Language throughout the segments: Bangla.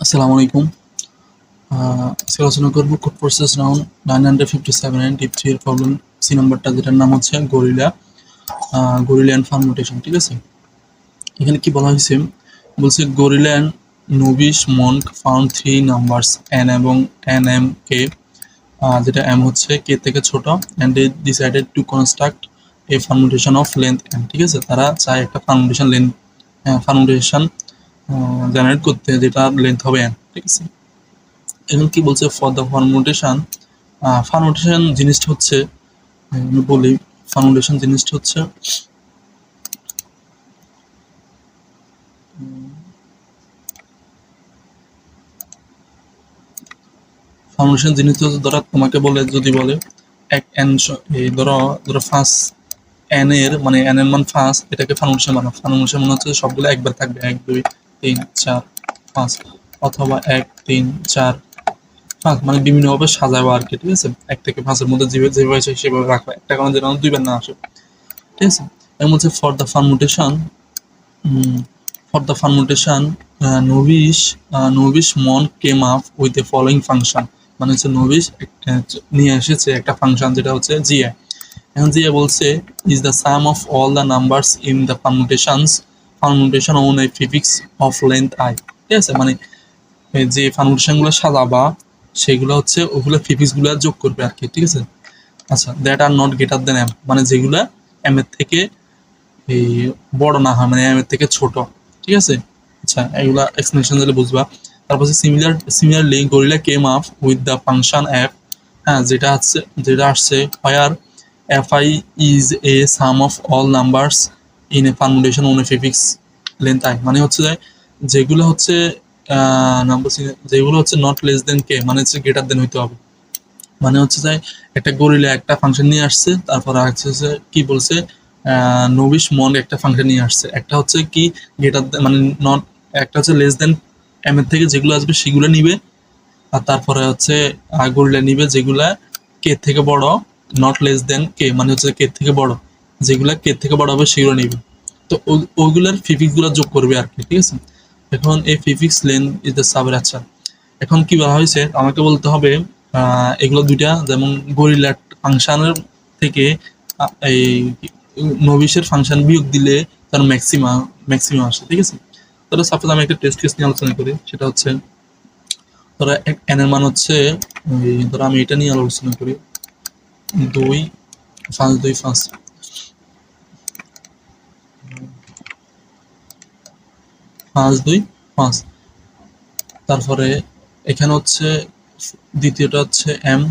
আসসালামু আলাইকুম। আজকে আলোচনা করব Codeforces round 957 and div 3 এর প্রবলেম সি নাম্বারটা, যেটার নাম হচ্ছে গরিলা অ্যান্ড ফার্মেন্টেশন। ঠিক আছে, এখানে কি বলা হয়েছে, বলছে gorilla and novice monk found 3 numbers n এবং এন এম কে, যেটা এম হচ্ছে কে থেকে ছোট, and they decided to construct a permutation of length n. ঠিক আছে, তারা চায় একটা ফার্মেন্টেশন জেনারেট করতে, যেটা লেন্থ হবে এন। ঠিক আছে, এখন কি বলছে, ফর দ্য ফার্মেন্টেশন জিনিসটা হচ্ছে, আমি বলি, ফার্মেন্টেশন জিনিসটা হচ্ছে ধরো তোমাকে বলে, যদি বলে এক এন, এই ধরো ধরো ফার্স্ট এন এর মানে এন এর মান ফার্স্ট, এটাকে ফার্মেন্টেশন বানাও। ফার্মেন্টেশন মানে হচ্ছে সবগুলো একবার থাকবে, 1 2 3 4 5, অথবা 1 3 4 5, মানে বিভিন্নভাবে সাজাবো আর কি। ঠিক আছে, 1 থেকে 5 এর মধ্যে যেভাবে আছে সেভাবে রাখো, একটা কারণে যেন দুইবার না আসে। ঠিক আছে, এবং হচ্ছে for the fermentation, novice mon came up with the following function, মানে হচ্ছে নোভিস নিয়ে এসেছে একটা ফাংশন, যেটা হচ্ছে জিআই। এখন জিআই বলছে is the sum of all the numbers in the fermentation on a prefix of length I। ঠিক আছে, মানে যে ফার্মেন্টেশনগুলো সাজাবা সেগুলো হচ্ছে ওগুলো প্রিফিক্সগুলো যোগ করবে আর কি। ঠিক আছে, আচ্ছা, that are not greater than M, মানে যেগুলা এম এর থেকে এই বড় না হয়, মানে এম এর থেকে ছোট। ঠিক আছে, আচ্ছা, এগুলা এক্সপ্লেনেশন দিলে বুঝবা। তারপর similarly gorilla came up with the function f, হ্যাঁ, যেটা আসছে where f i is a sum of all numbers in a permutation on a prefix length i, মানে হচ্ছে যেগুলো হচ্ছে নাম্বার, যেগুলো হচ্ছে নট লেস দেন কে, মানে হচ্ছে গ্রেটার দেন হইতে হবে। মানে হচ্ছে যে একটা গরিলা একটা ফাংশন নিয়ে আসছে, তারপর হচ্ছে কি বলছে, নোবিস মন একটা ফাংশন নিয়ে আসছে, একটা হচ্ছে কি গ্রেটার মানে নট, একটা হচ্ছে লেস দেন এম এর থেকে যেগুলো আসবে সেগুলো নিবে, আর তারপরে হচ্ছে গরিলা নিবে যেগুলা কে থেকে বড়, নট লেস দেন কে, মানে হচ্ছে কে থেকে বড়, যেগুলা কে থেকে বড় হবে সেগুলো নিবে। তো ওইগুলার প্রিফিক্স গুলো যোগ করবে আর কি। ঠিক আছে, এখন এই প্রিফিক্স লেন্থ ইজ দ্য সাবের। আচ্ছা, এখন কি বলা হয়েছে, আমাকে বলতে হবে এগুলো দুইটা, যেমন গরিলা ফাংশনের থেকে এই নবিশের ফাংশন বিয়োগ দিলে তার ম্যাক্সিমাম আসে। ঠিক আছে, তাহলে সাপোজ আমি একটা টেস্ট কেস নিয়ে আলোচনা করি, সেটা হচ্ছে ধরো এন এর মান হচ্ছে, ধরো আমি এটা নিয়ে আলোচনা করি, 2 5 2 5, তারপরে এখানে হচ্ছে দ্বিতীয়টা হচ্ছে এম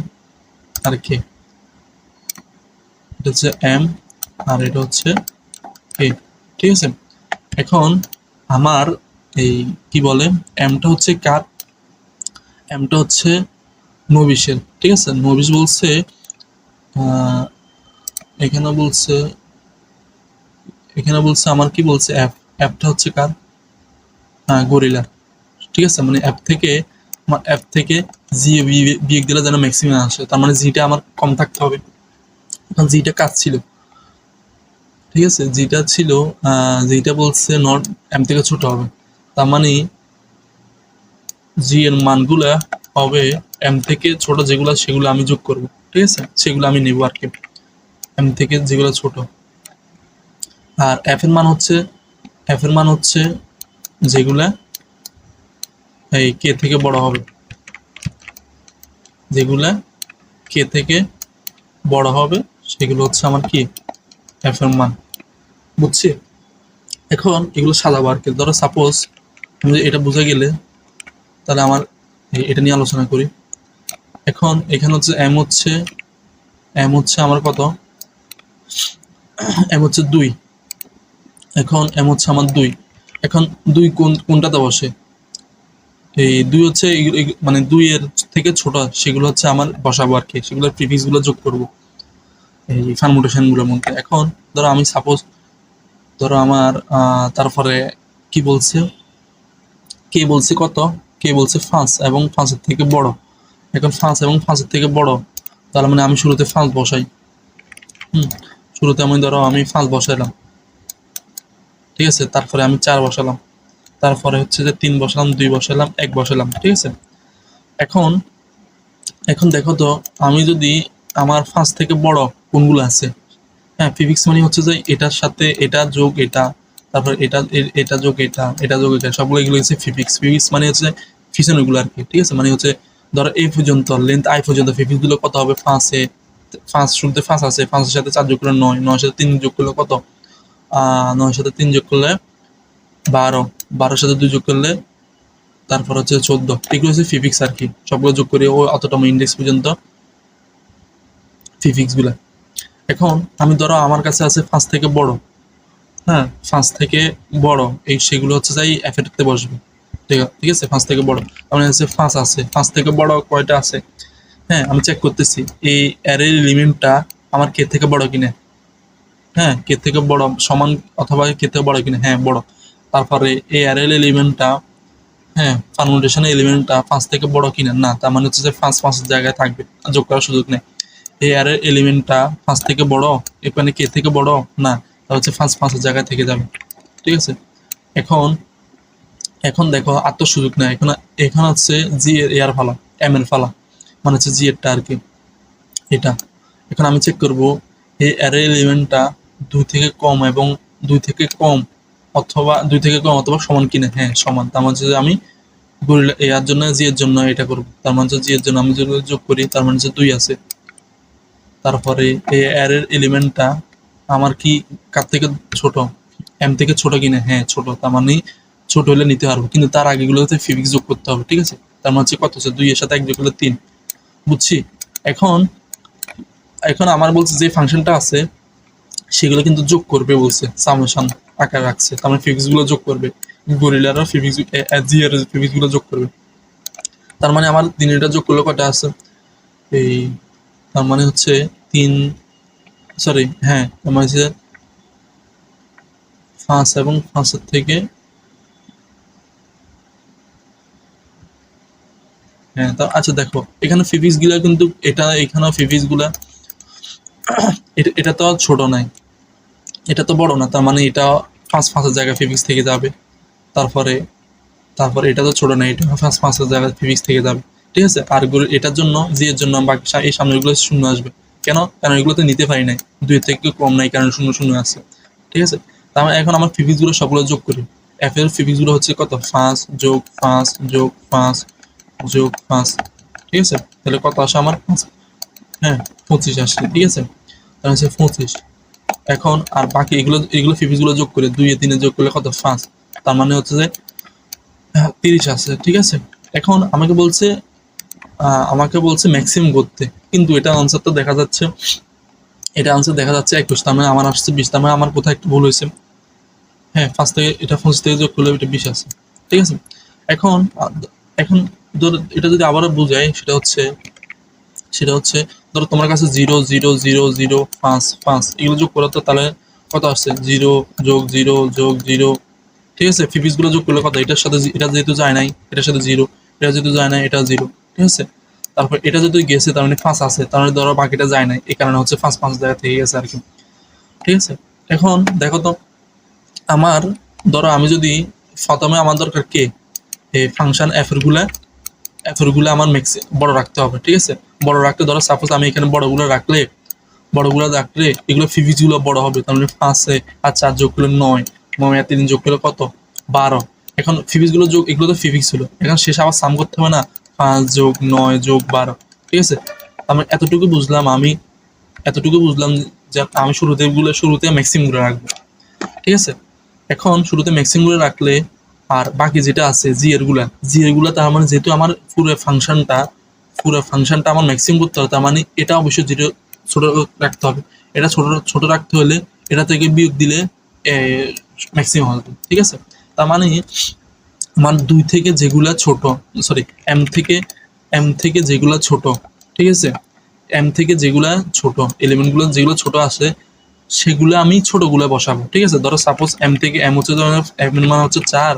আর কে, এটা হচ্ছে এম আর এটা হচ্ছে কে। ঠিক আছে, এখন আমার এই কি বলে, এমটা হচ্ছে কার, এমটা হচ্ছে নবিশের। ঠিক আছে, নবিশ বলছে এখানে বলছে আমার কি বলছে, অ্যাপটা হচ্ছে কার, গরিলার। ঠিক আছে, মানে অ্যাপ থেকে জি বিয়োগ দিলে যেন ম্যাক্সিমাম আসে, তার মানে জিটা আমার কম থাকতে হবে। এখন জিটা কাজ ছিল, ঠিক আছে, যেটা বলছে নট এম থেকে ছোট হবে, তার মানে জি এর মানগুলা হবে এম থেকে ছোট, যেগুলো সেগুলো আমি যোগ করব। ঠিক আছে, সেগুলো আমি নেব আর কি, এম থেকে যেগুলো ছোট। আর এফ এর মান হচ্ছে যেগুলা এই কে থেকে বড় হবে, যেগুলা কে থেকে বড় হবে সেগুলো হচ্ছে আমার কি, এফ এর মান। বুঝছি, এখন এগুলো সাজাবো আর কি। ধরো সাপোজ এটা বুঝে গেলে, তাহলে আমার এটা নিয়ে আলোচনা করি। এখন এখানে হচ্ছে এম হচ্ছে আমার কত, এম হচ্ছে 2, এখন এম হচ্ছে আমার 2, এখন 2 কোনটাতে বসে, এই 2 হচ্ছে মানে 2 এর থেকে ছোট সেগুলো হচ্ছে আমার বসাবো আর কি, সেগুলোর প্রিফিক্স গুলো যোগ করবো এই ফার্মেন্টেশন গুলোর মধ্যে। এখন ধরো আমি সাপোজ, ধরো আমার তারপরে কি বলছে, কত, কে বলছে 5 এবং 5 এর থেকে বড়। এখন 5 এবং 5 এর থেকে বড়, তার মানে আমি শুরুতে 5 বসাই। শুরুতে আমি ধরো 5 বসাইলাম। ঠিক আছে, তারপরে আমি 4 বসালাম, তারপরে হচ্ছে যে 3 বসালাম, 2 বসালাম, 1 বসালাম, ঠিক আছে। এখন এখন দেখো তো, আমি যদি আমার 5 থেকে বড় কোনগুলো আছে, হ্যাঁ, প্রিফিক্স মানে হচ্ছে যে এটার সাথে এটা যোগ এটা, তারপর এটা যোগ এটা, এটা যোগ এটা, সবগুলো এগুলো হচ্ছে প্রিফিক্স। প্রিফিক্স মানে হচ্ছে ফিশনগুলো আর কি, ঠিক আছে। মানে হচ্ছে ধরো এই পর্যন্ত লেন্থ আই পর্যন্ত প্রিফিক্স গুলো কত হবে, 5 শুরুতে 5 আছে, 5 এর সাথে 4 যোগ করলে 9, 9 এর সাথে 3 যোগ করলে কত, 9 এর সাথে 3 যোগ করলে 12, 12 এর সাথে 2 যোগ করলে তারপর হচ্ছে 14, এগুলো হচ্ছে প্রিফিক্স আর কি। সবগুলো যোগ করে ও অতটা ইন্ডেক্স পর্যন্ত প্রিফিক্স গুলা। এখন আমি ধরো আমার কাছে আছে 5 থেকে বড়, হ্যাঁ, 5 থেকে বড়, এই সেগুলো হচ্ছে যাই এফেক্টে বসবে, ঠিক আছে। 5 থেকে বড়, আমার কাছে 5 আছে, 5 থেকে বড় কয়টা আছে, হ্যাঁ, আমি চেক করতেছি এই অ্যারে এলিমেন্টটা আমার কে থেকে বড় কিনা, হ্যাঁ, কে থেকে বড় সমান অথবা কে থেকে বড় কিনা, হ্যাঁ বড়। তারপরে এই অ্যারে এলিমেন্টটা, হ্যাঁ, পারমুটেশন এলিমেন্টটা 5 থেকে বড় কিনা, না, তার মানে হচ্ছে যে 5 5 জায়গায় থাকবে, যোগ করার সুযোগ নেই। এই অ্যারে এলিমেন্টটা 5 থেকে বড়, এখানে কে থেকে বড়, না, তা হচ্ছে 5 5 এর জায়গায় থেকে যাবে, ঠিক আছে। এখন এখন দেখো আর তো সুযোগ নেই, এখন এখন হচ্ছে জি এর এয়ার ফালা, এম এর ফালা, মানে হচ্ছে জি এরটা আর কি, এটা। এখন আমি চেক করব এই অ্যারে এলিমেন্টটা 2 থেকে কম এবং 2 থেকে কম অথবা 2 থেকে কম অথবা সমান কিনা, হ্যাঁ সমান, তার মানে হচ্ছে যে আমি গরিলা এর জন্য জি এর জন্য এটা করব, তার মানে হচ্ছে জি এর জন্য আমি যদি যোগ করি তার মানে হচ্ছে 2 আছে। তারপরে এই অ্যারের এলিমেন্টটা আমার কি কার থেকে ছোট, এম থেকে ছোট কিনা, হ্যাঁ ছোট, তার মানে ছোট হলে নিতে পারবো, কিন্তু তার আগেগুলোতে ফিজিক্স যোগ করতে হবে, ঠিক আছে। তার মানে হচ্ছে কত হচ্ছে 2 এর সাথে 1 যোগ করলে 3, বুঝছি। এখন এখন আমার বলছে যে ফাংশনটা আছে সেগুলো কিন্তু যোগ করবে বলছে, সামেশন আকার রাখছে, তার মানে ফিজিক্স গুলো যোগ করবে, গরিলারা ফিজিক্স জি এর ফিজিক্স গুলো যোগ করবে। তার মানে আমার 3 যোগ করলে কয়টা আছে, এই তার মানে হচ্ছে 3, সরি, হ্যাঁ, তার মানে হচ্ছে 5 এবং 5 এর থেকে, হ্যাঁ, তা আচ্ছা দেখো এখানে ফিজিক্স গুলা কিন্তু এটা, এখানেও ফিজিক্স গুলা এটা তো ছোট নাই, এটা তো বড় না, তার মানে এটা 5 5 এর জায়গায় ফিজিক্স থেকে যাবে। তারপরে তারপরে এটা তো ছোট না, এটা 5 5 এর জায়গায় ফিজিক্স থেকে যাবে, ঠিক আছে। আর এটার জন্য জি এর জন্য বাকি এই সামনেগুলো শূন্য আসবে, কেন, কারণ এগুলোতে নিতে পারি নাই, 2 থেকে কম নাই কারণ শূন্য শূন্য আছে, ঠিক আছে। তার মানে এখন আমার ফিজিক্স গুলো সবগুলো যোগ করি, এফ এর ফিজিক্স গুলো হচ্ছে কত, 5 যোগ 5 যোগ 5 যোগ 5, ঠিক আছে। তাহলে কত আসে আমার, হ্যাঁ 25 আসছে, ঠিক আছে। তাহলে হচ্ছে 25। এখন আর বাকি এগুলো এগুলো ফিজিক্স গুলো যোগ করে 2 এ 3 এ যোগ করলে কত, 5, তার মানে হচ্ছে যে 30 আছে, ঠিক আছে। এখন আমাকে বলছে ম্যাক্সিমাম করতে, কিন্তু এটা আনসারটা দেখা যাচ্ছে, এটা আনসার দেখা যাচ্ছে 21, তার মানে আমার আসছে 20, তার মানে আমার কোথায় একটু ভুল হয়েছে, হ্যাঁ 5 থেকে এটা 5 থেকে যোগ করলে এটা 20 আছে, ঠিক আছে। এখন এখন ধরো এটা যদি আবারও বুঝাই, সেটা হচ্ছে ধরো তোমার কাছে 0 0 0 0 5 5 এগুলো যোগ করো, তো তাহলে কত আসছে, 0 যোগ 0 যোগ 0, ঠিক আছে। ফিফিক্স গুলো যোগ করলে কত, এটার সাথে এটা যেহেতু যায় নাই, এটার সাথে 0, এটা যেহেতু যায় নাই, এটা 0, ঠিক আছে। তারপর এটা যেহেতু গেছে তার মানে 5 আছে, তার মানে ধরো বাকিটা যায় নাই, এই কারণে হচ্ছে 5 5 জায়গা থেকে গেছে আর কি, ঠিক আছে। এখন দেখো তো, আমার ধরো আমি যদি প্রথমে আমার দরকার কে, এই ফাংশন এফের গুলা আমার বড় রাখতে হবে, ঠিক আছে। বড় রাখতে ধরো সাপোজ আমি এখানে বড়গুলো রাখলে এগুলো ফিফিক্স গুলো বড় হবে, তার মানে 5 আর 4 যোগ করলে 9, 9 আর 3 যোগ করলে কত, 12। এখন ফিফিক্স গুলো যোগ, এগুলো তো ফিফিক্স ছিল, এখন শেষে আবার সাম করতে হবে না, 5 যোগ 9 যোগ 12, ঠিক আছে। আমি এতটুকু বুঝলাম যে আমি শুরুতে ম্যাক্সিমাম গুলো রাখবো, ঠিক আছে। এখন শুরুতে ম্যাক্সিমাম গুলো রাখলে আর বাকি যেটা আছে জি এর গুলা তার মানে যেহেতু আমার পুরো ফাংশনটা আমার ম্যাক্সিমাম করতে হবে, তার মানে এটা অবশ্যই যেটা ছোট রাখতে হবে, এটা ছোট ছোট রাখতে হলে এটা থেকে বিয়োগ দিলে ম্যাক্সিমাম হবে, ঠিক আছে। তার মানে আমার 2 থেকে যেগুলা ছোট, সরি, এম থেকে যেগুলা ছোট, ঠিক আছে, এম থেকে যেগুলা ছোট এলিমেন্টগুলো যেগুলো ছোট আসে সেগুলো আমি ছোটগুলো বসাবো, ঠিক আছে। ধরো সাপোজ এম থেকে এম হচ্ছে, ধরো এম এর মান হচ্ছে 4,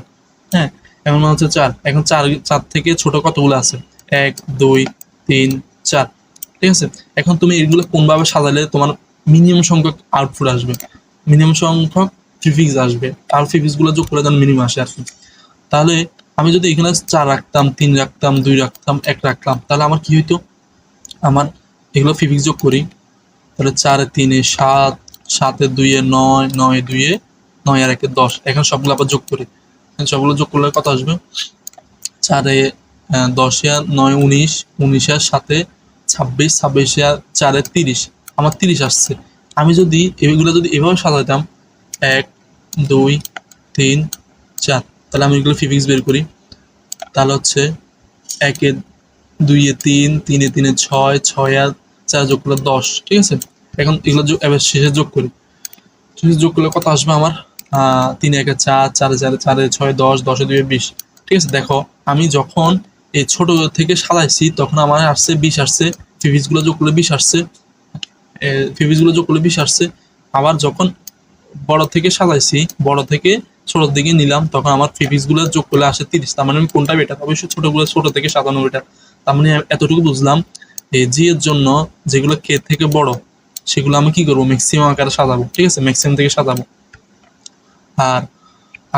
হ্যাঁ, এম এর মান হচ্ছে 4, এখন 4 থেকে ছোট কতগুলো আছে, 1 2 3 4, ঠিক আছে। এখন তুমি এগুলো কোনভাবে সাজালে তোমার মিনিমাম সংখ্যক আউটপুট আসবে, মিনিমাম সংখ্যক প্রিফিক্স আসবে, আর প্রিফিক্স গুলো যোগ করে যেন মিনিমাম আসে আর কি। তাহলে আমি যদি এখানে 4 রাখতাম, 3 রাখতাম, 2 রাখতাম, 1 রাখলাম, তাহলে আমার কি হইতো? আমার এগুলো প্রিফিক্স যোগ করি, তাহলে 4 এ 3 এ 7, 7 এ 2 এ 9, 9 এ 2 এ 9 আর 1 এ 10। এখন সবগুলো আবার যোগ করি, সবগুলো যোগ করলে কত আসবে? 4 এ 10 এ 9 19, 19 এর 7 এ 26, 26 এ 4 এ 30, আমার 30 আসছে। আমি যদি এগুলো যদি এভাবে সাজাইতাম 1 2 3 4, তাহলে আমি এগুলো প্রিফিক্স বের করি, তাহলে হচ্ছে 1 এ 2 এ 3, 3 এ 3 এ 6, 6 আর 4 যোগ করলে 10, ঠিক আছে? এখন এগুলো এবার শেষে যোগ করি, শেষে যোগ করলে কত আসবে আমার? 3 এ 1 এ 4, 4 এ 4 এ 4 এ 6 10, 10 এ 2 এ 20, ঠিক আছে? দেখো আমি যখন এই ছোট থেকে সাজাইছি তখন আমার আসছে 20 আসছে, প্রিফিক্সগুলো যোগ করলে 20 আসছে, প্রিফিক্সগুলো যোগ করলে 20 আসছে। আবার যখন বড় থেকে সাজাইছি, বড় থেকে ছোটোর দিকে নিলাম, তখন আমার প্রিফিক্সগুলো যোগ করলে আসে 30। তার মানে আমি কোনটা বেটার? অবশ্যই ছোটগুলো ছোট থেকে সাজানো বেটার। তার মানে এতটুকু বুঝলাম, এই জি এর জন্য যেগুলো কে থেকে বড় সেগুলো আমি কি করবো? ম্যাক্সিমাম আকারে সাজাবো, ঠিক আছে? ম্যাক্সিমাম থেকে সাজাবো। আর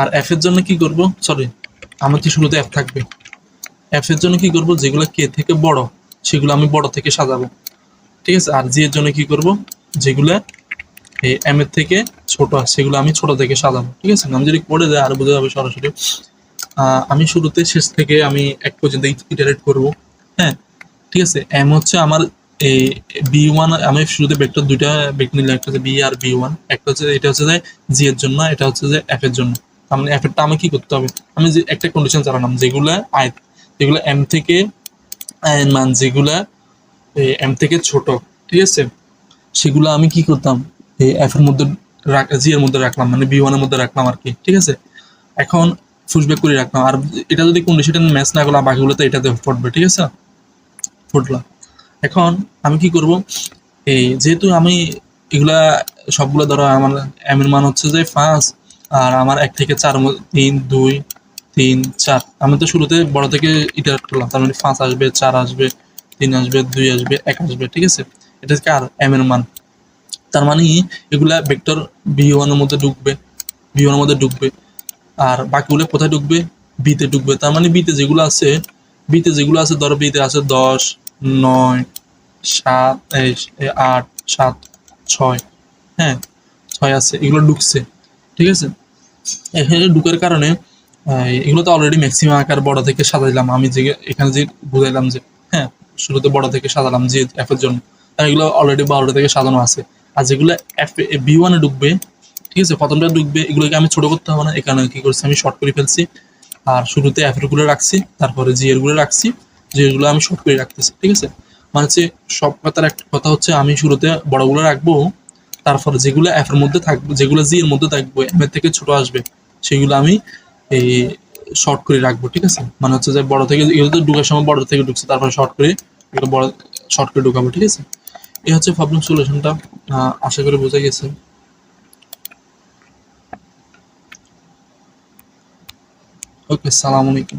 আর এফ এর জন্য কি করব? সরি, আমার তো শুরুতে এফ থাকবে। এফ এর জন্য কি করব? যেগুলো কে থেকে বড় সেগুলো আমি বড় থেকে সাজাবো, ঠিক আছে? আর জি এর জন্য কি করব? যেগুলো এই এম এর থেকে ছোট সেগুলো আমি ছোট থেকে সাজাবো, ঠিক আছে? আমি যদি করে দেয় আরো বোঝা যাবে সরাসরি। আমি শুরুতে শেষ থেকে আমি এক পর্যন্ত ইটারেট করব, হ্যাঁ, ঠিক আছে? এম হচ্ছে আমার এই বি ওয়ান, আমি শুরুতে ভেক্টর দুইটা ভেক্টর নিলাম, একটা হচ্ছে বি আর বি ওয়ান, একটা হচ্ছে এটা হচ্ছে যে জি এর জন্য, এটা হচ্ছে যে এফ এর জন্য। তার মানে এফ এরটা আমি কি করতে হবে? আমি যে একটা কন্ডিশন চালালাম, যেগুলো যেগুলো এম থেকে আয়ের মান যেগুলা এম থেকে ছোট, ঠিক আছে, সেগুলো আমি কি করতাম? এই এফ এর মধ্যে জি এর মধ্যে রাখলাম, মানে বি ওয়ান এর মধ্যে রাখলাম আর কি, ঠিক আছে? এখন পুশব্যাক করে রাখলাম, আর এটা যদি কন্ডিশন ম্যাচ না করলাম বাকিগুলো তো এটাতে পড়বে, ঠিক আছে? ফুটলাম। এখন আমি কি করব? এই যেহেতু আমি এগুলা সবগুলো ধরো আমার এম এর মান হচ্ছে যে 5, আর আমার 1 থেকে 4 3 2 3 4, আমি তো শুরুতে বড় থেকে ইটারেট করলাম, তার মানে 5 আসবে, 4 আসবে, 3 আসবে, 2 আসবে, 1 আসবে, ঠিক আছে? এটা হচ্ছে আর এম এর মান। তার মানে এগুলা ভেক্টর বি ওয়ান এর মধ্যে ঢুকবে, বি ওয়ান এর মধ্যে ঢুকবে, আর বাকিগুলো কোথায় ঢুকবে? বিতে ঢুকবে। তার মানে বিতে যেগুলো আছে, ধরো বিতে আছে 10 9 7 8 7 6, হ্যাঁ 6 আছে, এগুলো ঢুকছে, ঠিক আছে? এখানে ঢুকার কারণে এগুলো তো অলরেডি ম্যাক্সিমাম আকার বড় থেকে সাজাইলাম, আমি যে এখানে যে বুঝাইলাম যে হ্যাঁ শুরুতে বড় থেকে সাজালাম যে এফ এর জন্য, তার এগুলো অলরেডি বড় থেকে সাজানো আছে। আর যেগুলো এফ বি ওয়ানে ঢুকবে, ঠিক আছে, প্রথমটা ঢুকবে, এগুলোকে আমি ছোট করতে হবে না, এখানে কি করছি আমি শর্ট করে ফেলছি। আর শুরুতে এফ এর গুলো রাখছি, তারপরে জি এর গুলো রাখছি, জি এর গুলো আমি শর্ট করে রাখতেছি, ঠিক আছে? মানে হচ্ছে সব কথার একটা কথা হচ্ছে আমি শুরুতে বড়গুলো রাখবো, তারপরে যেগুলো এফ এর মধ্যে থাকবে, যেগুলো জি এর মধ্যে থাকবে, এম এর থেকে ছোট আসবে, সেগুলো আমি এই শর্ট করে রাখবো, ঠিক আছে? মানে হচ্ছে যে বড় থেকে এগুলো তো ঢুকার সময় বড় থেকে ঢুকছে, তারপরে শর্ট করে এগুলো বড় শর্ট করে ঢুকাবো, ঠিক আছে? এই হচ্ছে প্রবলেম সলিউশনটা। আশা করি বোঝা গেছে। ওকে, সালাম আলাইকুম।